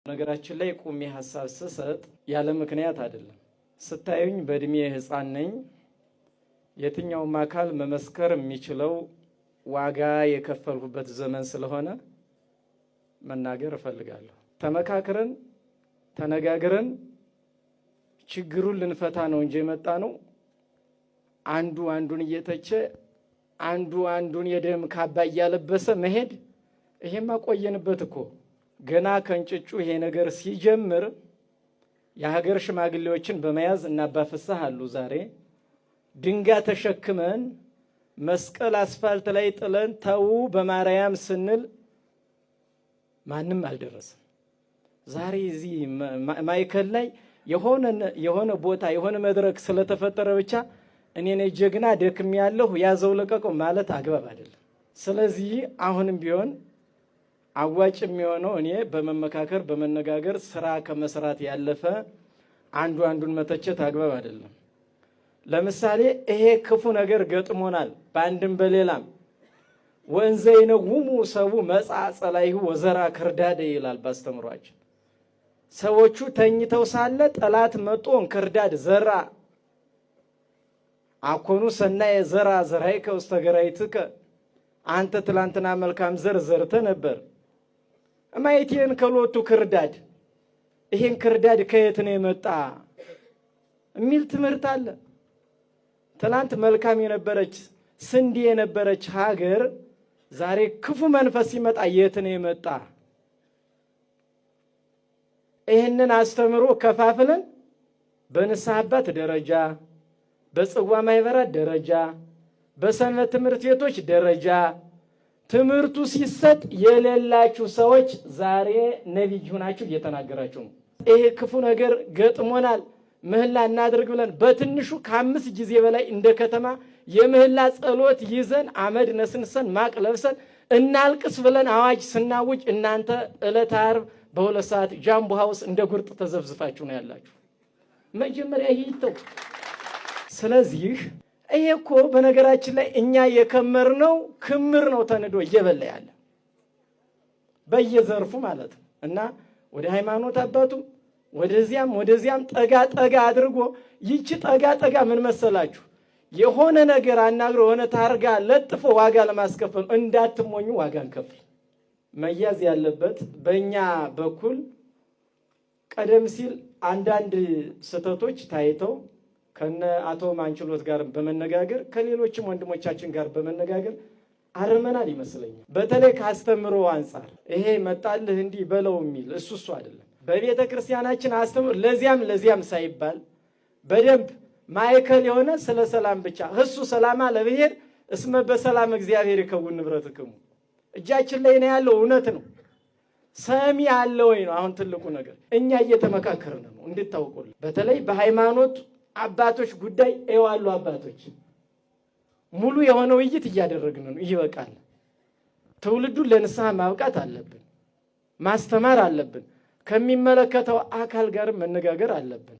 ነገራችን ላይ ቁሚ ሐሳብ ስሰጥ ያለ ምክንያት አይደለም። ስታዩኝ በእድሜ ህፃን ነኝ። የትኛውም አካል መመስከር የሚችለው ዋጋ የከፈልሁበት ዘመን ስለሆነ መናገር እፈልጋለሁ። ተመካክረን ተነጋግረን ችግሩን ልንፈታ ነው እንጂ የመጣ ነው አንዱ አንዱን እየተቸ አንዱ አንዱን የደም ካባ እያለበሰ መሄድ ይሄማ ቆየንበት እኮ። ገና ከንጭጩ ይሄ ነገር ሲጀምር የሀገር ሽማግሌዎችን በመያዝ እና አባፍሳህ አሉ ዛሬ ድንጋይ ተሸክመን መስቀል አስፋልት ላይ ጥለን ተው በማርያም ስንል ማንም አልደረሰም። ዛሬ እዚህ ማይከል ላይ የሆነ ቦታ የሆነ መድረክ ስለተፈጠረ ብቻ እኔ ነኝ ጀግና ደክም ያለሁ ያዘው ለቀቀው ማለት አግባብ አይደለም። ስለዚህ አሁንም ቢሆን አዋጭ የሚሆነው እኔ በመመካከር በመነጋገር ስራ ከመስራት ያለፈ አንዱ አንዱን መተቸት አግባብ አይደለም። ለምሳሌ ይሄ ክፉ ነገር ገጥሞናል በአንድም በሌላም ወንዘ ይነውሙ ሰው መጻጸላይሁ ወዘራ ክርዳደ ይላል ባስተምሯችን። ሰዎቹ ተኝተው ሳለ ጠላት መጥቶ እንክርዳድ ዘራ። አኮኑ ሰናየ ዘራ ዘራይከ ውስተ ገራይትከ፣ አንተ ትላንትና መልካም ዘር ዘርተ ነበር እማይቴን ከሎቱ ክርዳድ፣ ይሄን ክርዳድ ከየት ነው የመጣ የሚል ትምህርት አለ። ትላንት መልካም የነበረች ስንዴ የነበረች ሀገር ዛሬ ክፉ መንፈስ ሲመጣ የት ነው የመጣ? ይህንን አስተምሮ ከፋፍለን በንስሐ አባት ደረጃ፣ በጽዋ ማህበራት ደረጃ፣ በሰንበት ትምህርት ቤቶች ደረጃ ትምህርቱ ሲሰጥ የሌላችሁ ሰዎች ዛሬ ነቢይ ሆናችሁ እየተናገራችሁ ነው። ይሄ ክፉ ነገር ገጥሞናል ምህላ እናድርግ ብለን በትንሹ ከ5 ጊዜ በላይ እንደ ከተማ የምህላ ጸሎት ይዘን አመድ ነስንሰን ማቅ ለብሰን እናልቅስ ብለን አዋጅ ስናውጅ እናንተ ዕለተ ዓርብ በ2 ሰዓት ጃምቦ ሃውስ እንደ ጉርጥ ተዘብዝፋችሁ ነው ያላችሁ። መጀመሪያ ይይተው። ስለዚህ ይሄ እኮ በነገራችን ላይ እኛ የከመርነው ክምር ነው ተንዶ እየበላ ያለ በየዘርፉ ማለት ነው። እና ወደ ሃይማኖት አባቱ ወደዚያም ጠጋ አድርጎ ይቺ ጠጋ ምን መሰላችሁ? የሆነ ነገር አናግሮ የሆነ ታርጋ ለጥፎ ዋጋ ለማስከፈል እንዳትሞኙ ዋጋ እንከፍል። መያዝ ያለበት በእኛ በኩል ቀደም ሲል አንዳንድ ስህተቶች ታይተው ከነ አቶ ማንችሎት ጋር በመነጋገር ከሌሎችም ወንድሞቻችን ጋር በመነጋገር አርመናል ይመስለኛል። በተለይ ካስተምሮ አንጻር ይሄ መጣልህ እንዲህ በለው የሚል እሱ አይደለም። በቤተ ክርስቲያናችን አስተምሮ ለዚያም ሳይባል በደንብ ማዕከል የሆነ ስለ ሰላም ብቻ እሱ ሰላማ ለብሔር እስመ በሰላም እግዚአብሔር ይከውን ንብረትክሙ እጃችን ላይ ነው ያለው። እውነት ነው። ሰሚ ያለ ወይ ነው አሁን ትልቁ ነገር። እኛ እየተመካከርን ነው እንድታውቁልን። በተለይ በሃይማኖት አባቶች ጉዳይ ኤዋሉ አባቶች ሙሉ የሆነ ውይይት እያደረግን ነው። ይበቃል። ትውልዱን ለንስሐ ማብቃት አለብን። ማስተማር አለብን። ከሚመለከተው አካል ጋር መነጋገር አለብን።